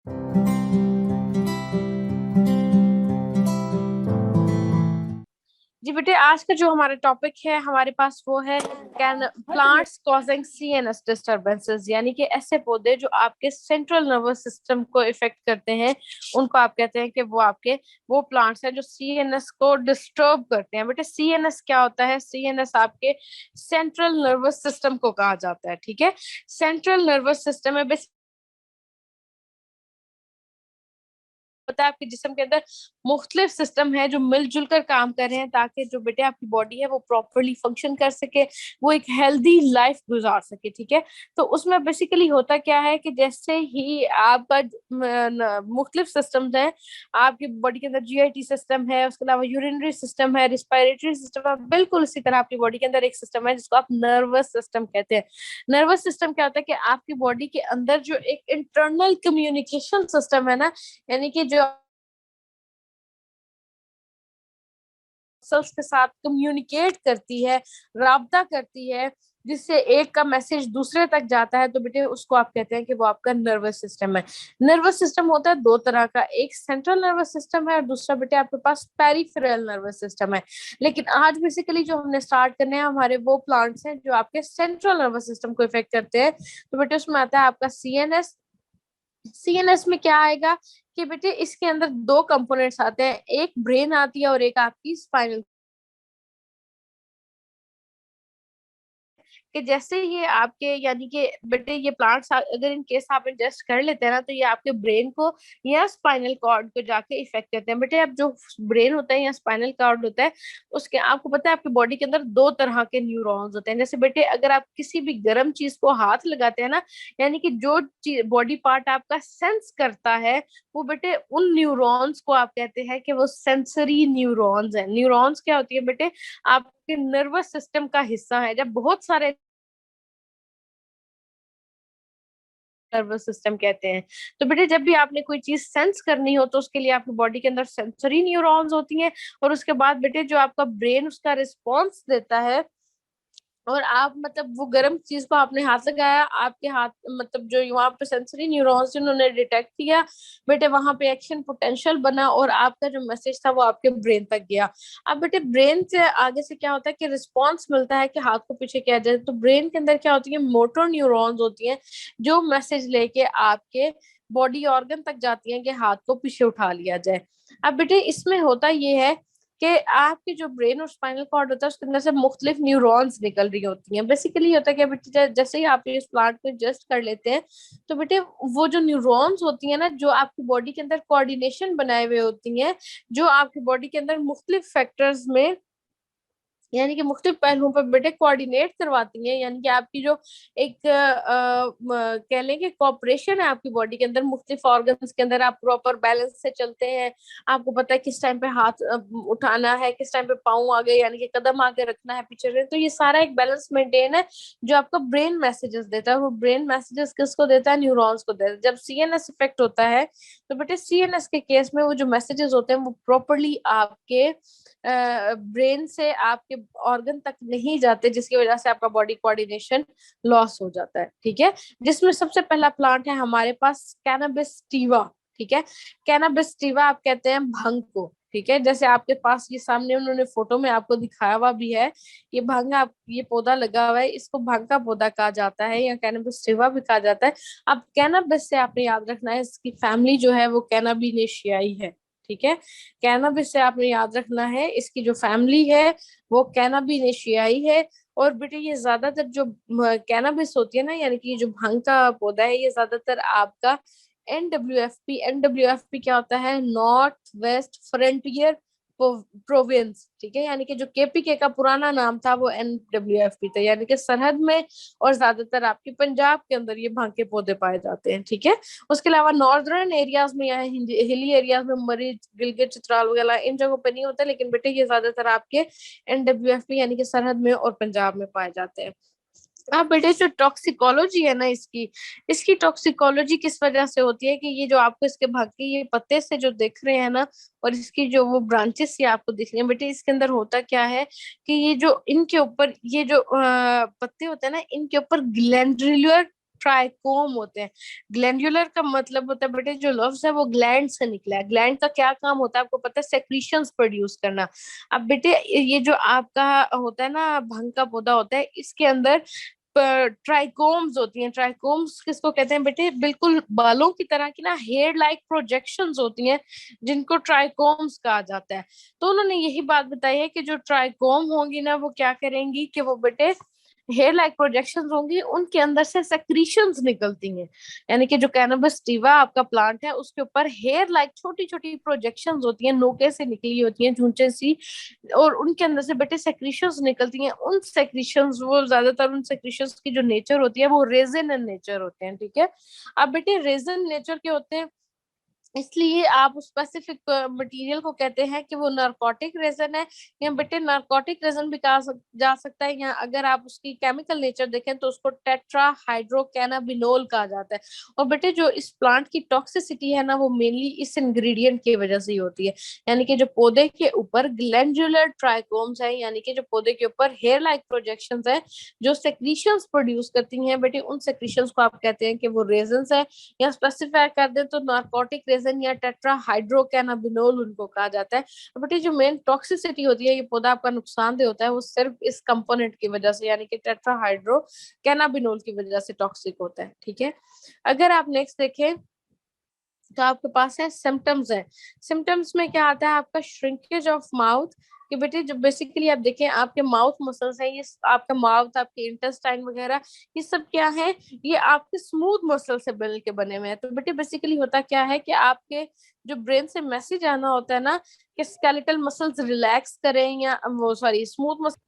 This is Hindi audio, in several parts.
जी बेटे, आज का जो हमारा टॉपिक है हमारे पास वो है can plants causing CNS disturbances, यानी कि ऐसे पौधे जो आपके सेंट्रल नर्वस सिस्टम को इफेक्ट करते हैं, उनको आप कहते हैं कि वो आपके वो प्लांट्स हैं जो सीएनएस को डिस्टर्ब करते हैं। बेटे, सीएनएस क्या होता है? सीएनएस आपके सेंट्रल नर्वस सिस्टम को कहा जाता है। ठीक है, सेंट्रल नर्वस सिस्टम में पता है आपके जिस्म के अंदर मुख्तलिफ सिस्टम है जो मिलजुल कर काम कर रहे हैं ताकि जो बेटे आपकी बॉडी है वो प्रॉपरली फंक्शन कर सके, वो एक हेल्दी लाइफ गुजार सके। ठीक है, तो उसमें बेसिकली होता क्या है कि जैसे ही आपका मुख्तलिफ सिस्टम्स हैं आपकी बॉडी के अंदर, जीआईटी सिस्टम है, उसके अलावा यूरिनरी सिस्टम है, रिस्पायरेटरी सिस्टम है, बिल्कुल उसी तरह आपकी बॉडी के अंदर एक सिस्टम है जिसको आप नर्वस सिस्टम कहते हैं। नर्वस सिस्टम क्या होता है कि आपकी बॉडी के अंदर जो एक इंटरनल कम्युनिकेशन सिस्टम है ना, यानी कि जो मसल्स के साथ कम्युनिकेट करती है, राबता करती है, जिससे एक का मैसेज दूसरे तक जाता है, तो बेटे उसको आप कहते हैं कि वो आपका नर्वस सिस्टम है। नर्वस सिस्टम होता है दो तरह का, एक सेंट्रल नर्वस सिस्टम है और दूसरा बेटे आपके पास पेरिफेरल नर्वस सिस्टम है। लेकिन आज बेसिकली जो हमने स्टार्ट करने हैं हमारे वो प्लांट्स हैं जो आपके सेंट्रल नर्वस सिस्टम को इफेक्ट करते हैं। तो बेटे उसमें आता है आपका सीएनएस। सीएनएस में क्या आएगा कि बेटे इसके अंदर दो कंपोनेंट्स आते हैं, एक ब्रेन आती है और एक आपकी स्पाइनल, कि जैसे ये आपके यानी कि बेटे ये प्लांट्स अगर इन केस आप इंजेस्ट कर लेते हैं ना, तो ये आपके ब्रेन को या स्पाइनल कॉर्ड को जाके इफेक्ट करते हैं। बेटे अब जो ब्रेन होता है या स्पाइनल कॉर्ड होता है, उसके आपको पता है आपकी बॉडी के अंदर दो तरह के न्यूरॉन्स होते हैं। जैसे बेटे अगर आप किसी भी गर्म चीज को हाथ लगाते हैं ना, यानी कि जो बॉडी पार्ट आपका सेंस करता है, वो बेटे उन न्यूरॉन्स को आप कहते हैं कि वो सेंसरी न्यूरॉन्स है। न्यूरॉन्स क्या होती है बेटे? आपके नर्वस सिस्टम का हिस्सा है। जब बहुत सारे नर्वस सिस्टम कहते हैं, तो बेटे जब भी आपने कोई चीज सेंस करनी हो तो उसके लिए आपकी बॉडी के अंदर सेंसरी न्यूरॉन्स होती हैं, और उसके बाद बेटे जो आपका ब्रेन उसका रिस्पॉन्स देता है, और आप मतलब वो गर्म चीज को आपने हाथ लगाया, आपके हाथ मतलब जो वहां पे सेंसरी न्यूरॉन्स जिन्होंने डिटेक्ट किया, बेटे वहां पे एक्शन पोटेंशियल बना और आपका जो मैसेज था वो आपके ब्रेन तक गया। अब बेटे ब्रेन से आगे से क्या होता है कि रिस्पॉन्स मिलता है कि हाथ को पीछे किया जाए, तो ब्रेन के अंदर क्या होती है, मोटर न्यूरॉन्स होती हैं जो मैसेज लेके आपके बॉडी ऑर्गन तक जाती हैं कि हाथ को पीछे उठा लिया जाए। अब बेटे इसमें होता ये है कि आपके जो ब्रेन और स्पाइनल कॉर्ड होता है उसके अंदर से मुख्तलिफ न्यूरॉन्स निकल रही होती हैं। बेसिकली होता है कि बेटे जैसे ही आप इस प्लांट को एडजस्ट कर लेते हैं, तो बेटे वो जो न्यूरॉन्स होती हैं ना, जो आपकी बॉडी के अंदर कोऑर्डिनेशन बनाए हुए होती हैं, जो आपकी बॉडी के अंदर मुख्तलिफ फैक्टर्स में यानी कि मुख्तलिफ पहलुओं पर बेटे कोऑर्डिनेट करवाती हैं, यानी कि आपकी जो एक कह लें कि कॉपरेशन है आपकी बॉडी के अंदर मुख्तलिफ ऑर्गन्स के अंदर, आप प्रॉपर बैलेंस से चलते हैं। आपको पता है किस टाइम पे हाथ उठाना है, किस टाइम पे पाँव आगे यानी कि कदम आगे रखना है, पीछे रखना है। तो ये सारा एक बैलेंस मेंटेन है जो आपका ब्रेन मैसेजेस देता है। वो ब्रेन मैसेजेस किसको देता है? न्यूरॉन्स को देता है। जब सीएनएस इफेक्ट होता है, तो बेटे सीएनएस के केस में वो जो मैसेजेस होते हैं वो प्रॉपरली आपके ब्रेन से आपके ऑर्गन तक नहीं जाते, जिसकी वजह से आपका बॉडी कोऑर्डिनेशन लॉस हो जाता है। ठीक है, जिसमें सबसे पहला प्लांट है हमारे पास कैनबिस टीवा। ठीक है, कैनबिस टीवा आप कहते हैं भंग को। ठीक है, जैसे आपके पास ये सामने उन्होंने फोटो में आपको दिखाया हुआ भी है, ये भंग आप ये पौधा लगा हुआ है, इसको भंग का पौधा कहा जाता है या कैनबिस टीवा भी कहा जाता है। अब कैनबिस से आपने याद रखना है इसकी फैमिली जो है वो कैनाबिनेशियाई है। ठीक है, कैनबिस से आपने याद रखना है इसकी जो फैमिली है वो कैनाबिनेशियाई है। और बेटे ये ज्यादातर जो कैनबिस होती है ना, यानी कि ये जो भांग का पौधा है, ये ज्यादातर आपका एनडब्ल्यूएफपी, एनडब्ल्यूएफपी क्या होता है? North west frontier province. ठीक है, यानी कि जो केपीके का पुराना नाम था वो एनडब्ल्यूएफपी था, यानी कि सरहद में और ज्यादातर आपके पंजाब के अंदर ये भांग के पौधे पाए जाते हैं। ठीक है, उसके अलावा नॉर्दर्न एरियाज में या हिली एरियाज में, मरी गिलगित चित्राल वगैरह इन जगहों पे नहीं होता, लेकिन बेटे ये ज्यादातर आपके एनडब्ल्यूएफपी यानी कि सरहद में और पंजाब में पाए जाते हैं। हाँ बेटे, जो टॉक्सिकोलॉजी है ना इसकी, इसकी टॉक्सिकोलॉजी किस वजह से होती है कि ये जो आपको इसके भाग के ये पत्ते से जो दिख रहे हैं ना, और इसकी जो वो ब्रांचेस ये आपको दिख रही हैं बेटे, इसके अंदर होता क्या है कि ये जो इनके ऊपर ये जो पत्ते होते हैं ना, इनके ऊपर ग्लैंडुलर ट्राइकोम होते हैं। ग्लैंडुलर का मतलब होता है बेटे, जो लफ्ज है वो ग्लैंड से निकला है। ग्लैंड का क्या काम होता है आपको पता है? सेक्रीशंस प्रोड्यूस करना। अब बेटे ये जो आपका होता है ना भंग का पौधा होता है, इसके अंदर ट्राइकोम्स होती हैं। ट्राइकोम्स किसको कहते हैं बेटे? बिल्कुल बालों की तरह की ना हेयर लाइक प्रोजेक्शंस होती हैं, जिनको ट्राइकोम्स कहा जाता है। तो उन्होंने यही बात बताई है कि जो ट्राइकोम होंगी ना वो क्या करेंगी कि वो बेटे हेयर लाइक प्रोजेक्शंस होंगी, उनके अंदर से सेक्रीशंस निकलती हैं। यानी कि जो कैनबिस सटिवा आपका प्लांट है उसके ऊपर हेयर लाइक छोटी छोटी प्रोजेक्शंस होती हैं, नोके से निकली होती हैं, झुंचे सी, और उनके अंदर से बेटे सेक्रीशंस निकलती हैं। उन सेक्रीशंस, वो ज्यादातर उन सेक्रीशंस की जो नेचर होती है वो रेजिन इन नेचर होते हैं, ठीक है। अब बेटे रेजिन नेचर के होते हैं, इसलिए आप उस स्पेसिफिक मटेरियल को कहते हैं कि वो नारकोटिक रेजन है, या बेटे नारकोटिक रेजन भी कहा जा सकता है। या अगर आप उसकी केमिकल नेचर देखें तो उसको टेट्रा हाइड्रोकैनाबिनोल कहा जाता है। और बेटे जो इस प्लांट की टॉक्सिसिटी है ना वो मेनली इस इंग्रेडिएंट की वजह से ही होती है। यानी कि जो पौधे के ऊपर ग्लैंडुलर ट्राइकोम्स है, यानी कि जो पौधे के ऊपर हेयर लाइक प्रोजेक्शंस है जो सेक्रीशंस प्रोड्यूस करती हैं, बेटे उन सेक्रीशंस को आप कहते हैं कि वो रेजन्स है। या स्पेसिफाई कर दे तो नार्कोटिक रेजन या टेट्रा हाइड्रोकैनाबिनोल उनको कहा जाता है। बट ये जो मेन टॉक्सिसिटी होती है, ये पौधा आपका नुकसानदेह होता है, वो सिर्फ इस कंपोनेंट की वजह से, यानी कि टेट्रा हाइड्रोकैनाबिनोल की वजह से टॉक्सिक होता है, ठीक है। अगर आप नेक्स्ट देखें तो आपके पास है सिम्टम्स है। सिम्टम्स में क्या आता है आपका? Shrinkage of mouth. कि बेटे जब बेसिकली आप देखें आपके माउथ मसल्स हैं, ये आपका माउथ, आपके इंटेस्टाइन वगैरह, ये सब क्या है? ये आपके स्मूथ मसल से मिल के बने हुए हैं। तो बेटे बेसिकली होता क्या है कि आपके जो ब्रेन से मैसेज आना होता है ना कि स्केलेटल मसल्स रिलैक्स करें, या वो सॉरी स्मूथ मसल।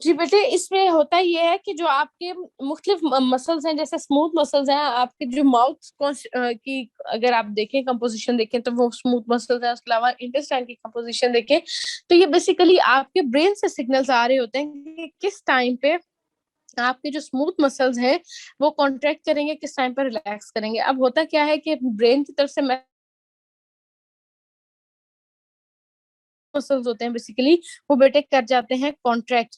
जी बेटे इसमें होता ये है कि जो आपके मुख्तलिफ मसल्स हैं, जैसे स्मूथ मसल्स हैं, आपके जो माउथ की अगर आप देखें कंपोजिशन देखें तो वो स्मूथ मसल्स हैं। उसके अलावा इंटेस्टाइन की कंपोजिशन देखें तो ये बेसिकली आपके ब्रेन से सिग्नल्स आ रहे होते हैं कि किस टाइम पे आपके जो स्मूथ मसल्स हैं वो कॉन्ट्रैक्ट करेंगे, किस टाइम पर रिलैक्स करेंगे। अब होता क्या है कि ब्रेन की तरफ से मसल्स होते हैं बेसिकली वो बेटे कर जाते हैं कॉन्ट्रैक्ट,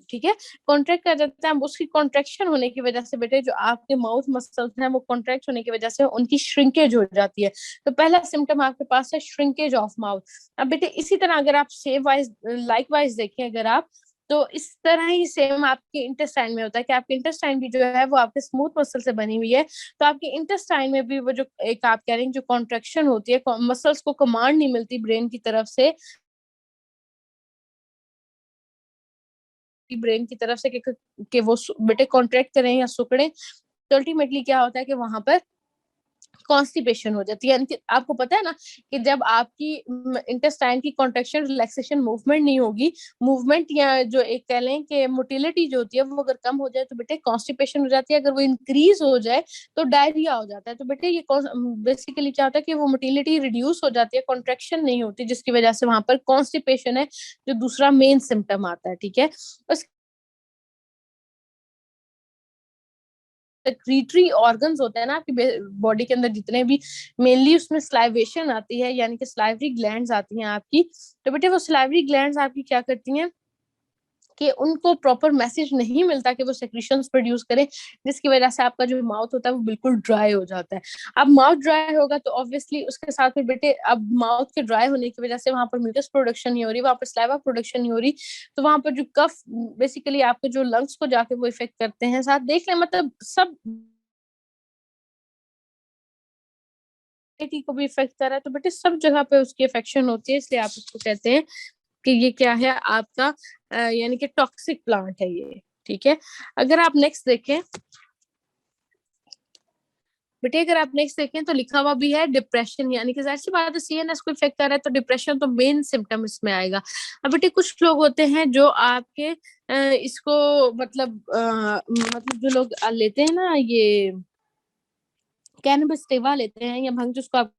ठीक है। कॉन्ट्रैक्ट कर जाते हैं, उसकी कॉन्ट्रैक्शन होने की वजह से बेटे जो आपके माउथ मसल्स हैं वो कॉन्ट्रैक्ट होने की वजह से उनकी श्रिंकेज हो जाती है। तो पहला सिम्टम आपके पास है श्रिंकेज ऑफ माउथ। अब बेटे इसी तरह अगर आप सेम वाइज लाइक वाइज देखें, अगर आप तो इस तरह ही सेम आपके इंटेस्टाइन में होता है कि आपके इंटेस्टाइन भी जो है वो आपके स्मूथ मसल से बनी हुई है। तो आपके इंटेस्टाइन में भी वो जो एक आप कह रहे हैं जो कॉन्ट्रेक्शन होती है, मसल्स को कमांड नहीं मिलती ब्रेन की तरफ से, ब्रेन की तरफ से कि वो बेटे कॉन्ट्रैक्ट करें या सुकड़े। तो अल्टीमेटली क्या होता है कि वहां पर कॉन्स्टिपेशन हो जाती है। यानी कि आपको पता है ना कि जब आपकी इंटेस्टाइन की कॉन्ट्रेक्शन रिलैक्सेशन मूवमेंट नहीं होगी, मूवमेंट या जो एक कह लें कि मोटिलिटी जो होती है वो अगर कम हो जाए तो बेटे कॉन्स्टिपेशन हो जाती है। अगर वो इंक्रीज हो जाए तो डायरिया हो जाता है। तो बेटे ये बेसिकली क्या होता है कि वो मोटिलिटी रिड्यूस हो जाती है, कॉन्ट्रेक्शन नहीं होती, जिसकी वजह से वहां पर कॉन्स्टिपेशन है जो दूसरा मेन सिम्टम आता है, ठीक है। सेक्रीटरी ऑर्गन्स होते हैं ना आपकी बॉडी के अंदर जितने भी, मेनली उसमें स्लाइवेशन आती है, यानी कि स्लाइवरी ग्लैंड्स आती हैं आपकी। तो बेटे वो स्लाइवरी ग्लैंड्स आपकी क्या करती हैं कि उनको प्रॉपर मैसेज नहीं मिलता कि वो सेक्रीशंस प्रोड्यूस करें, जिसकी वजह से आपका जो माउथ होता है वो बिल्कुल ड्राई हो जाता है। अब माउथ ड्राई होगा तो ऑब्वियसली उसके साथ में बेटे अब माउथ के ड्राई होने की वजह से वहां पर म्यूकस प्रोडक्शन नहीं हो रही, वहां पर स्लाइवा प्रोडक्शन नहीं हो रही। तो वहां पर जो कफ बेसिकली आपके जो लंग्स को जाके वो इफेक्ट करते हैं, साथ देख लें मतलब सब को भी इफेक्ट कर रहा है। तो बेटे सब जगह पे उसकी इफेक्शन होती है, इसलिए आप उसको कहते हैं कि ये क्या है आपका यानी कि टॉक्सिक प्लांट है ये, ठीक है। अगर आप नेक्स्ट देखें बेटे, अगर आप नेक्स्ट देखें तो लिखा हुआ भी है डिप्रेशन, यानी कि जाहिर सी बात है सीएनएस को इफेक्ट कर रहा है तो डिप्रेशन तो मेन सिम्टम इसमें आएगा। अब बेटे कुछ लोग होते हैं जो आपके इसको मतलब जो लोग लेते हैं ना ये कैनबिस सेवा लेते हैं या भंग, जिसको आप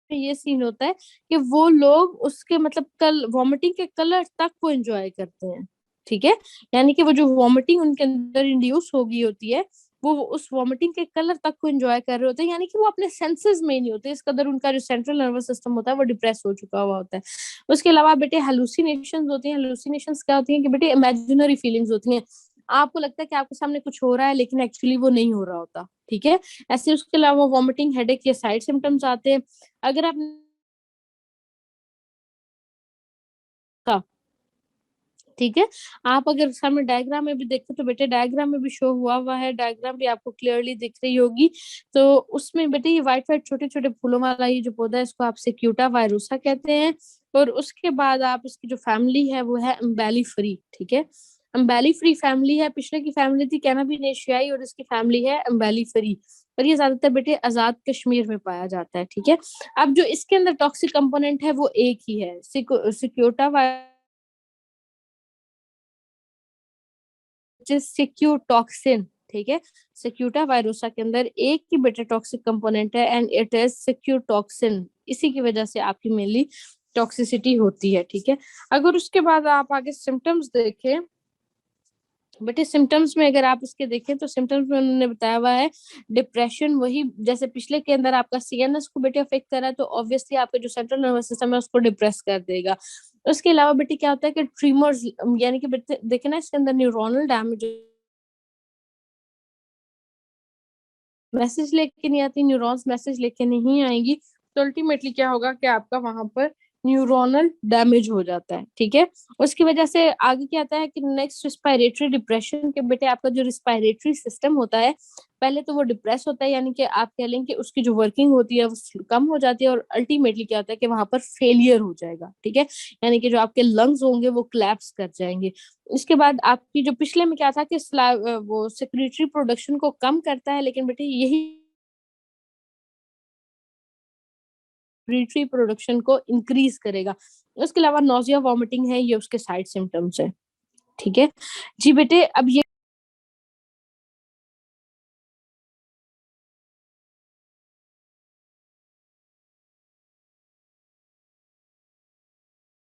ये सीन होता है कि वो लोग उसके मतलब कल वॉमिटिंग के कलर तक वो एंजॉय करते हैं, ठीक है। यानी कि वो जो वॉमिटिंग उनके अंदर इंड्यूस हो गई होती है वो उस वॉमिटिंग के कलर तक को एंजॉय कर रहे होते हैं, यानी कि वो अपने सेंसेस में ही नहीं होते, इस कदर उनका जो सेंट्रल नर्वस सिस्टम होता है वो डिप्रेस हो चुका हुआ होता है। उसके अलावा बेटे हेलुसिनेशंस होती हैं। हेलुसिनेशंस क्या होती हैं कि बेटे इमेजिनरी फीलिंग्स होती हैं। आपको लगता है कि आपके सामने कुछ हो रहा है, लेकिन एक्चुअली वो नहीं हो रहा होता। ठीक है। ऐसे उसके अलावा वॉमिटिंग, हेडेक, ये साइड सिम्टम्स आते हैं। अगर आप ठीक है, आप अगर सामने डायग्राम में भी देखते तो बेटे डायग्राम में भी शो हुआ है, डायग्राम भी आपको क्लियरली दिख रही होगी। तो उसमें बेटे ये व्हाइट व्हाइट छोटे छोटे फूलों वाला ये जो पौधा है, इसको आप सिक्यूटा वायरोसा कहते हैं। और उसके बाद आप इसकी जो फैमिली है वो है अम्बेलिफरी। ठीक है, अम्बेलिफरी फैमिली है। पिछले की फैमिली थी कैनाबिनेशियाई और इसकी फैमिली है अम्बेलिफरी। और ये ज्यादातर बेटे आजाद कश्मीर में पाया जाता है। ठीक है। अब जो इसके अंदर टॉक्सिक कंपोनेंट है वो एक ही है, सिक्योटा, सिक्यूटॉक्सिन। ठीक है, सिक्यूटा वायरोसा के अंदर एक ही बेटा टॉक्सिक कंपोनेंट है एंड इट इज सिक्यूटॉक्सिन। इसी की वजह से आपकी मेनली टॉक्सिसिटी होती है। ठीक है। अगर उसके बाद आप आगे सिम्टम्स देखें बेटे, सिम्टम्स में अगर आप इसके देखें तो सिम्टम्स में उन्होंने बताया हुआ है डिप्रेशन, वही जैसे पिछले के अंदर आपका सीएनएस को बेटे अफेक्ट कर रहा है, तो ऑब्वियसली आपका जो सेंट्रल नर्वस सिस्टम है उसको डिप्रेस कर देगा। उसके अलावा बेटे क्या होता है कि ट्रीमर्स, यानी कि बेटे देखे ना इसके अंदर न्यूरोनल डैमेज, मैसेज लेके नहीं आती, न्यूरॉन्स मैसेज लेके नहीं आएंगी, तो अल्टीमेटली क्या होगा कि आपका वहां पर न्यूरोनल डैमेज हो जाता है। ठीक है। उसकी वजह से आगे क्या आता है कि नेक्स्ट रिस्पायरेटरी डिप्रेशन के बेटे आपका जो रिस्पायरेटरी सिस्टम होता है पहले तो वो डिप्रेस होता है, यानी कि आप कह लें कि उसकी जो वर्किंग होती है वो कम हो जाती है, और अल्टीमेटली क्या होता है कि वहां पर फेलियर हो जाएगा। ठीक है, यानी कि जो आपके लंग्स होंगे वो क्लैप्स कर जाएंगे। इसके बाद आपकी जो पिछले में क्या था कि वो सेक्रेटरी प्रोडक्शन को कम करता है, लेकिन बेटे यही सेक्रेटरी प्रोडक्शन को इंक्रीज करेगा। उसके अलावा नोजिया, वॉमिटिंग है, ये उसके साइड सिम्टम्स है। ठीक है जी बेटे। अब ये